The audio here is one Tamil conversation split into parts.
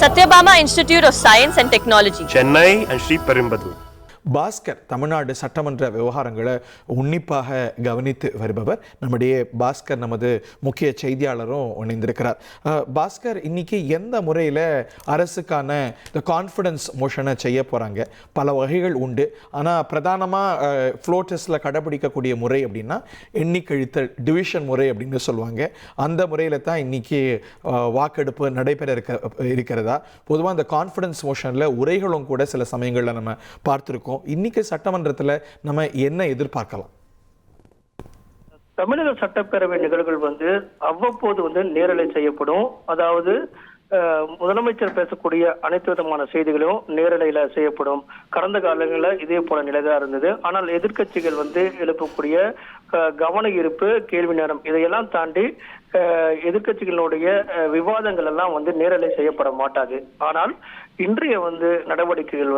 Satyabama Institute of Science and Technology, Chennai and Sri Perumbudur. Bhaskar Tamil Nadu சட்டமன்ற விவகாரங்களை உன்னிப்பாக கவனித்து வருபவர். நம்முடைய பாஸ்கர் நமது முக்கிய செய்தியாளரும் இணைந்திருக்கிறார். பாஸ்கர், இன்னைக்கு எந்த முறையில் அரசுக்கான இந்த கான்ஃபிடன்ஸ் மோஷனை செய்ய போகிறாங்க? பல வகைகள் உண்டு. ஆனால் பிரதானமாக ஃப்ளோ டெஸ்ட்டில் கடைபிடிக்கக்கூடிய முறை அப்படின்னா எண்ணிக்கழித்தல் டிவிஷன் முறை அப்படின்னு சொல்லுவாங்க. அந்த முறையில் தான் இன்னைக்கு வாக்கெடுப்பு நடைபெற இருக்கிறதா. பொதுவாக இந்த கான்ஃபிடன்ஸ் மோஷனில் உரைகளும் கூட சில சமயங்களில் நம்ம பார்த்துருக்கோம். இன்னைக்கு சட்டமன்றத்தில் நம்ம என்ன எதிர்பார்க்கலாம்? தமிழக சட்டப்பேரவை நிகழ்வுகள் அவ்வப்போது நேரலை செய்யப்படும். அதாவது முதலமைச்சர் பேசக்கூடிய அனைத்து விதமான செய்திகளும் நேரலையில செய்யப்படும். கடந்த காலங்களில் இதே போல நிலைதான் இருந்தது. ஆனால் எதிர்கட்சிகள் எழுப்பக்கூடிய கவன ஈர்ப்பு, கேள்வி நேரம் இதையெல்லாம் தாண்டி எதிர்கட்சிகளுடைய விவாதங்கள் எல்லாம் நேரலை செய்யப்பட மாட்டாது. ஆனால் இன்றைய நடவடிக்கைகள்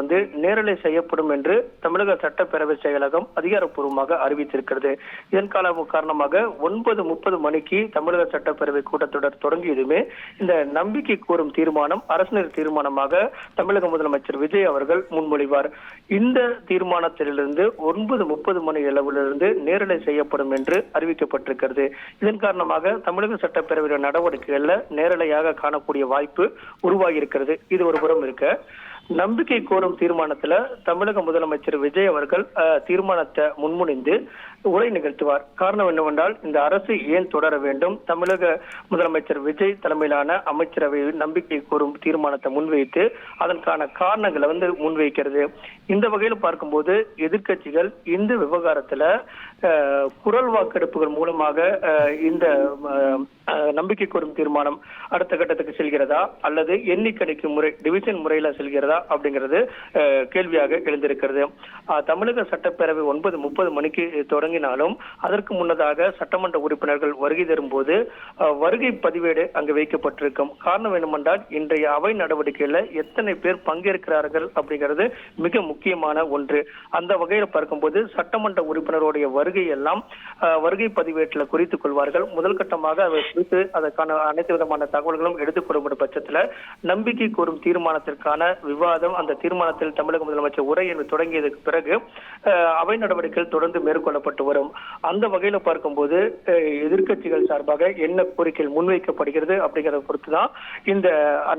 நேரலை செய்யப்படும் என்று தமிழக சட்டப்பேரவை செயலகம் அதிகாரப்பூர்வமாக அறிவித்திருக்கிறது. இதன் காரணமாக 9:30 மணிக்கு தமிழக சட்டப்பேரவை கூட்டத்தொடர் தொடங்கியதுமே இந்த நம்பிக்கை கோரும் தீர்மானம் அரசினர் தீர்மானமாக தமிழக முதலமைச்சர் விஜய் அவர்கள் முன்மொழிவார். இந்த தீர்மானத்திலிருந்து 9:30 மணி அளவிலிருந்து நேரலை செய்யப்படும் என்று அறிவிக்கப்பட்டிருக்கிறது. இதன் காரணமாக தமிழக சட்டப்பேரவை நடவடிக்கைகள்ல நேரலையாக காணக்கூடிய வாய்ப்பு உருவாகி இருக்கிறது. இது ஒரு புறம் இருக்க, நம்பிக்கை கோரும் தீர்மானத்துல தமிழக முதலமைச்சர் விஜய் அவர்கள் தீர்மானத்தை முன்மொழிந்து உரை நிகழ்த்துவார். காரணம் என்னவென்றால், இந்த அரசு ஏன் தொடர வேண்டும்? தமிழக முதலமைச்சர் விஜய் தலைமையிலான அமைச்சரவை நம்பிக்கை கோரும் தீர்மானத்தை முன்வைத்து அதற்கான காரணங்களை முன்வைக்கிறது. இந்த வகையில் பார்க்கும்போது எதிர்கட்சிகள் இந்த விவகாரத்துல குரல் வாக்கெடுப்புகள் மூலமாக இந்த நம்பிக்கை கோரும் தீர்மானம் அடுத்த கட்டத்துக்கு செல்கிறதா அல்லது எண்ணிக்கணிக்கும் முறை டிவிஷன் முறையில செல்கிறதா அப்படிங்கிறது கேள்வியாக எழுந்திருக்கிறது. தமிழக சட்டப்பேரவை 9:30 மணிக்கு தொடங்கினாலும் அதற்கு முன்னதாக சட்டமன்ற உறுப்பினர்கள் வருகை தரும்போது வருகை பதிவேடு அங்கு வைக்கப்பட்டிருக்கும். காரணம் என்னவென்றால், இன்றைய அவை நடவடிக்கையில எத்தனை பேர் பங்கேற்கிறார்கள் அப்படிங்கிறது மிக முக்கியமான ஒன்று. அந்த வகையில் பார்க்கும்போது சட்டமன்ற உறுப்பினருடைய வருகை எல்லாம் வருகை பதிவேட்டில் குறித்துக் கொள்வார்கள். முதல் கட்டமாக அதை குறித்து அதற்கான அனைத்து விதமான தகவல்களும் எடுத்துக் கொள்ளப்படும் பட்சத்தில் நம்பிக்கை கோரும் தீர்மானத்திற்கான விவாதம், அந்த தீர்மானத்தில் தமிழக முதலமைச்சர் உரை என்று தொடங்கியதற்கு பிறகு அவை நடவடிக்கைகள் தொடர்ந்து மேற்கொள்ளப்பட்டு வரும். அந்த வகையில பார்க்கும்போது எதிர்கட்சிகள் சார்பாக என்ன கோரிக்கைகள் முன்வைக்கப்படுகிறது அப்படிங்கிறத பொறுத்துதான் இந்த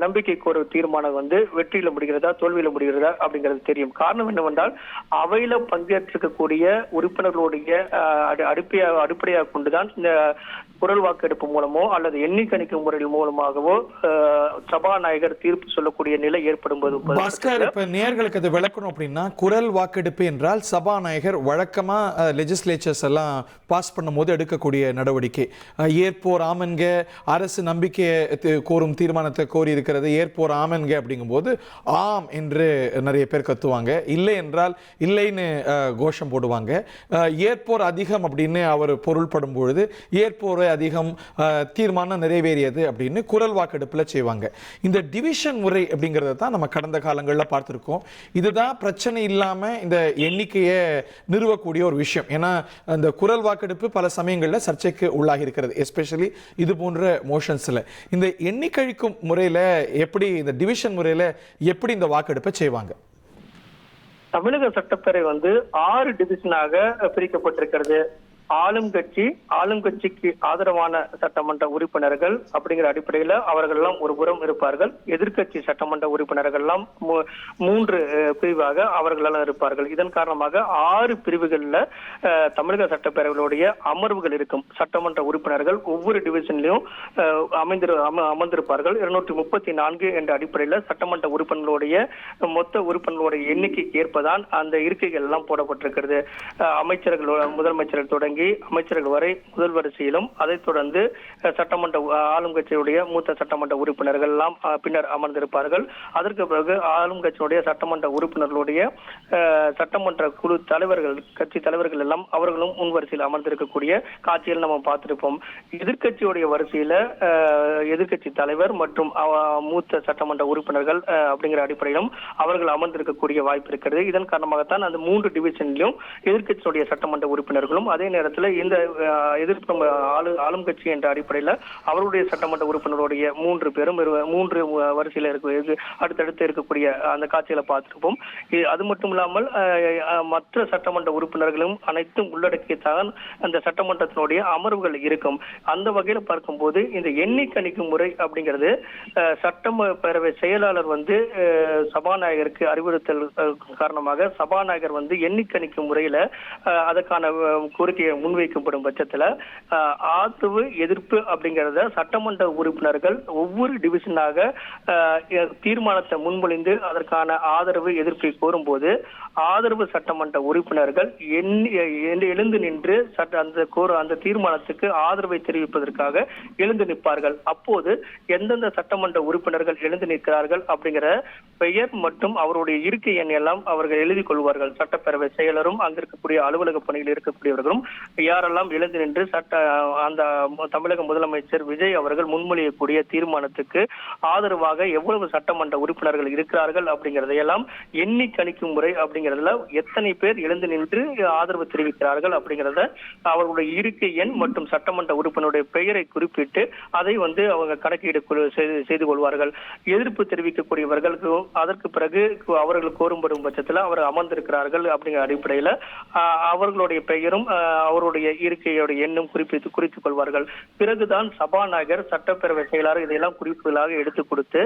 நம்பிக்கை கோரும் தீர்மானம் வெற்றியில முடிகிறதா தோல்வியில முடிகிறதா அப்படிங்கிறது தெரியும். காரணம் என்னவென்றால், அவையில பங்கேற்றிருக்கக்கூடிய உறுப்பினர்களுடைய அடிப்படையாக கொண்டுதான் இந்த குரல் வாக்கெடுப்பு மூலமோ அல்லது எண்ணிக்கணிக்கும் முறையில் மூலமாகவோ சபாநாயகர் தீர்ப்பு சொல்லக்கூடிய நிலை ஏற்படும் போது நேயர்களுக்கு அது விளக்கணும் அப்படின்னா, குரல் வாக்கெடுப்பு என்றால் சபாநாயகர் வழக்கமா லெஜிஸ்லேச்சர்ஸ் எல்லாம் பாஸ் பண்ணும் போது எடுக்கக்கூடிய நடவடிக்கை. ஏற்போர் ஆமன்க, அரசு நம்பிக்கை கோரும் தீர்மானத்தை கோரி இருக்கிறது, ஏற்போர் ஆமன்க அப்படிங்கும் போது ஆம் என்று நிறைய பேர் கத்துவாங்க, இல்லை என்றால் இல்லைன்னு கோஷம் போடுவாங்க. ஏற்போர் அதிகம் அப்படின்னு அவர் பொருள்படும் பொழுது ஏற்போர் அதிகம் தீர்மானம் நிறைவேறியது அப்படின்னு குரல் வாக்கெடுப்பில் செய்வாங்க. இந்த டிவிஷன் முறை அப்படிங்கிறத தான் நம்ம கடந்த காலங்களில் பார்த்துருக்கோம். இதுதான் பிரச்சனை இல்லாமல் இந்த எண்ணிக்கையை நிறுவக்கூடிய ஒரு விஷயம். ஏன்னா அந்த குரல் வாக்கெடுப்பு பல சமயங்களில் சர்ச்சைக்கு உள்ளாகி இருக்கிறது, எஸ்பெஷலி இது போன்ற மோஷன்ஸில். இந்த எண்ணிக்கழிக்கும் முறையில் எப்படி, இந்த டிவிஷன் முறையில் எப்படி இந்த வாக்கெடுப்பை செய்வாங்க? தமிழக சட்டப்பேரவை 6 டிவிஷனாக பிரிக்கப்பட்டிருக்கிறது. ஆளும் கட்சிக்கு ஆதரவான சட்டமன்ற உறுப்பினர்கள் அப்படிங்கிற அடிப்படையில் அவர்கள் எல்லாம் ஒரு புறம் இருப்பார்கள். எதிர்கட்சி சட்டமன்ற உறுப்பினர்கள் எல்லாம் 3 பிரிவாக அவர்கள் எல்லாம் இருப்பார்கள். இதன் காரணமாக 6 பிரிவுகளில் தமிழக சட்டப்பேரவையுடைய அமர்வுகள் இருக்கும். சட்டமன்ற உறுப்பினர்கள் ஒவ்வொரு டிவிஷன்லையும் அமர்ந்திருப்பார்கள். 234 என்ற அடிப்படையில் சட்டமன்ற உறுப்பினர்களுடைய மொத்த உறுப்பினர்களுடைய எண்ணிக்கைக்கு ஏற்பதான் அந்த இருக்கைகள் எல்லாம் போடப்பட்டிருக்கிறது. முதலமைச்சர்கள் தொடங்கி அமைச்சர்கள் வரை முதல் வரிசையிலும், அதைத் தொடர்ந்து சட்டமன்ற ஆளும் கட்சியுடைய மூத்த சட்டமன்ற உறுப்பினர்கள் எல்லாம் பின்னர் அமர்ந்திருப்பார்கள். அதற்கு பிறகு ஆளும் கட்சியுடைய சட்டமன்ற உறுப்பினர்களுடைய சட்டமன்ற குழு தலைவர்கள், கட்சி தலைவர்கள் எல்லாம் அவர்களும் முன் வரிசையில் அமர்ந்திருக்கக்கூடிய காட்சியில் நம்ம பார்த்திருப்போம். எதிர்கட்சியுடைய வரிசையில எதிர்கட்சி தலைவர் மற்றும் மூத்த சட்டமன்ற உறுப்பினர்கள் அப்படிங்கிற அடிப்படையிலும் அவர்கள் அமர்ந்திருக்கக்கூடிய வாய்ப்பு இருக்கிறது. இதன் காரணமாகத்தான் அந்த 3 டிவிஷன்லையும் எதிர்கட்சியுடைய சட்டமன்ற உறுப்பினர்களும் அதே நேரத்தில் நேரத்துல இந்த எதிர்ப்பு ஆளும் கட்சி என்ற அடிப்படையில அவருடைய சட்டமன்ற உறுப்பினருடைய 3 பேரும் 3 வரிசையில அடுத்தடுத்து இருக்கக்கூடிய அந்த காட்சிகளை பார்த்திருப்போம். அது மட்டும் இல்லாமல் மற்ற சட்டமன்ற உறுப்பினர்களும் அனைத்தும் உள்ளடக்கியத்தான் அந்த சட்டமன்றத்தினுடைய அமர்வுகள் இருக்கும். அந்த வகையில பார்க்கும்போது இந்த எண்ணி கணிக்கும் முறை அப்படிங்கிறது சட்டப்பேரவை செயலாளர் வந்து சபாநாயகருக்கு அறிவுறுத்தல் காரணமாக சபாநாயகர் வந்து எண்ணி கணிக்கும் முறையில அதற்கான கோரிக்கையை முன்வைக்கப்படும் பட்சத்துல ஆதரவு எதிர்ப்பு அப்படிங்கிறத சட்டமன்ற உறுப்பினர்கள் ஒவ்வொரு டிவிஷனாக தீர்மானத்தை முன்மொழிந்து அதற்கான ஆதரவு எதிர்ப்பை கோரும்போது ஆதரவு சட்டமன்ற உறுப்பினர்கள் எழுந்து நின்று அந்த தீர்மானத்துக்கு ஆதரவை தெரிவிப்பதற்காக எழுந்து நிற்பார்கள். அப்போது எந்தெந்த சட்டமன்ற உறுப்பினர்கள் எழுந்து நிற்கிறார்கள் அப்படிங்கிற பெயர் மற்றும் அவருடைய இருக்கை எண் எல்லாம் அவர்கள் எழுதி கொள்வார்கள். சட்டப்பேரவை செயலரும் அங்க இருக்கக்கூடிய அலுவலக பணியில் இருக்கக்கூடியவர்களும் யாரெல்லாம் எழுந்து நின்று அந்த தமிழக முதலமைச்சர் விஜய் அவர்கள் முன்மொழியக்கூடிய தீர்மானத்துக்கு ஆதரவாக எவ்வளவு சட்டமன்ற உறுப்பினர்கள் இருக்கிறார்கள் அப்படிங்கறதையெல்லாம் எண்ணி கணிக்கும் முறை அப்படிங்கறதுல எத்தனை பேர் எழுந்து நின்று ஆதரவு தெரிவிக்கிறார்கள் அப்படிங்கறத அவர்களுடைய இருக்கை எண் மற்றும் சட்டமன்ற உறுப்பினருடைய பெயரை குறிப்பிட்டு அதை வந்து அவங்க கணக்கீடு செய்து கொள்வார்கள். எதிர்ப்பு தெரிவிக்கக்கூடியவர்களுக்கு அதற்கு பிறகு அவர்கள் கோரும்படும் பட்சத்தில் அவர் அமர்ந்திருக்கிறார்கள் அப்படிங்கிற அடிப்படையில் அவர்களுடைய பெயரும் அவருடைய இருக்கையுடைய எண்ணும் குறித்துக் கொள்வார்கள். பிறகுதான் சபாநாயகர் சட்டப்பேரவை செயலாளர் இதையெல்லாம் குறிப்புகளாக எடுத்துக் கொடுத்து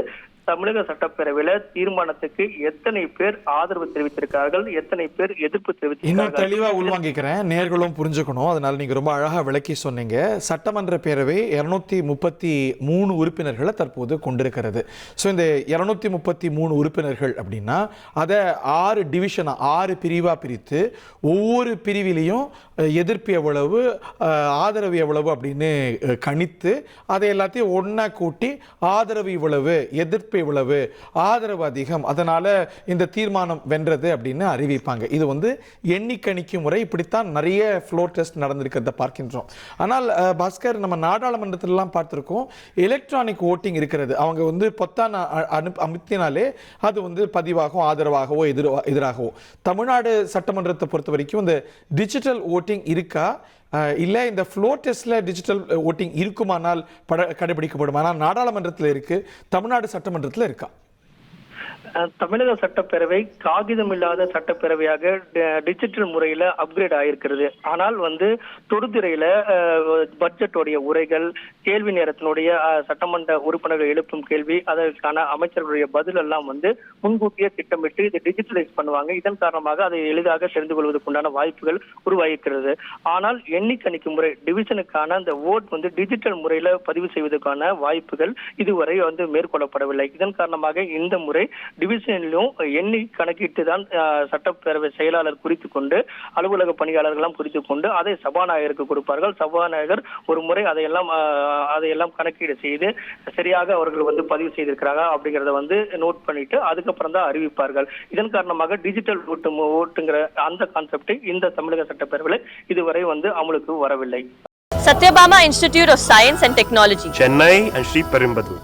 தமிழக சட்டப்பேரவையில தீர்மானத்துக்கு எத்தனை பேர் ஆதரவு தெரிவித்திருக்கிறார்கள், எத்தனை பேர் எதிர்ப்பு தெரிவித்திருக்கிறார்கள். இன்னும் தெளிவா உள்வாங்கிக்கிறேன், நேர்களும் புரிஞ்சுக்கணும். அதனால நீங்க ரொம்ப அழகா விளக்கி சொன்னீங்க. சட்டமன்ற பேரவை 233 உறுப்பினர்களை தற்போது கொண்டிருக்கிறது. ஸோ இந்த 233 உறுப்பினர்கள் அப்படின்னா அதை 6 டிவிஷனா 6 பிரிவா பிரித்து ஒவ்வொரு பிரிவிலையும் எதிர்ப்பு எவ்வளவு ஆதரவு எவ்வளவு அப்படின்னு கணித்து அதை எல்லாத்தையும் ஒன்னா கூட்டி ஆதரவு இவ்வளவு எதிர்ப்பு இவ்வளவு ஆதரவு அதிகம் அதனால இந்த தீர்மானம் வென்றது அப்படின்னு அறிவிப்பாங்க. இது வந்து எண்ணி கணிக்கும் முறை. இப்படித்தான் நிறைய ஃப்ளோர் டெஸ்ட் நடந்திருக்கிறத பார்க்கின்றோம். ஆனால் பாஸ்கர், நம்ம நாடாளுமன்றத்திலலாம் பார்த்திருக்கோம் எலக்ட்ரானிக் ஓட்டிங் இருக்கிறது. அவங்க வந்து பொத்தான அமுத்தினாலே அது வந்து பதிவாகும், ஆதரவாகவோ எதிராகவோ. தமிழ்நாடு சட்டமன்றத்தை பொறுத்த வரைக்கும் இந்த டிஜிட்டல் ஓட்டிங் இருக்கா இல்லை இந்த ஃப்ளோர் டெஸ்ட்ல டிஜிட்டல் ஓட்டிங் இருக்குமானால் கடைபிடிக்கப்படும்? ஆனால் நாடாளுமன்றத்தில் இருக்கு, தமிழ்நாடு சட்டமன்றத்தில் இருக்கா? தமிழக சட்டப்பேரவை காகிதம் இல்லாத சட்டப்பேரவையாக டிஜிட்டல் முறையில அப்கிரேட் ஆயிருக்கிறது. ஆனால் வந்து தொடுதிரையில பட்ஜெட்டோடைய உரைகள், கேள்வி நேரத்தினுடைய சட்டமன்ற உறுப்பினர்கள் எழுப்பும் கேள்வி, அதற்கான அமைச்சர்களுடைய பதில் எல்லாம் வந்து முன்கூட்டியே திட்டமிட்டு இதை டிஜிட்டலைஸ் பண்ணுவாங்க. இதன் காரணமாக அதை எளிதாக தெரிந்து கொள்வதற்குண்டான வாய்ப்புகள் உருவாகிக்கிறது. ஆனால் எண்ணி கணிக்கும் முறை டிவிஷனுக்கான அந்த ஓட் வந்து டிஜிட்டல் முறையில பதிவு செய்வதற்கான வாய்ப்புகள் இதுவரை வந்து மேற்கொள்ளப்படவில்லை. இதன் காரணமாக இந்த முறை டிவிஷனிலும் எண்ணி கணக்கிட்டு தான் சட்டப்பேரவை செயலாளர் குறித்துக் கொண்டு அலுவலக பணியாளர்களும் குறித்துக் கொண்டு அதை சபாநாயகருக்கு கொடுப்பார்கள். சபாநாயகர் ஒரு முறை அதையெல்லாம் கணக்கீடு செய்து சரியாக அவர்கள் வந்து பதிவு செய்திருக்கிறாங்க அப்படிங்கறத வந்து நோட் பண்ணிட்டு அதுக்கப்புறம் தான் அறிவிப்பார்கள். இதன் காரணமாக டிஜிட்டல் ஓட்டுங்கிற அந்த கான்செப்ட் இந்த தமிழக சட்டப்பேரவையில் இதுவரை வந்து அமலுக்கு வரவில்லை. Satyabama Institute of Science and Technology, Chennai and Sri Perumbudur.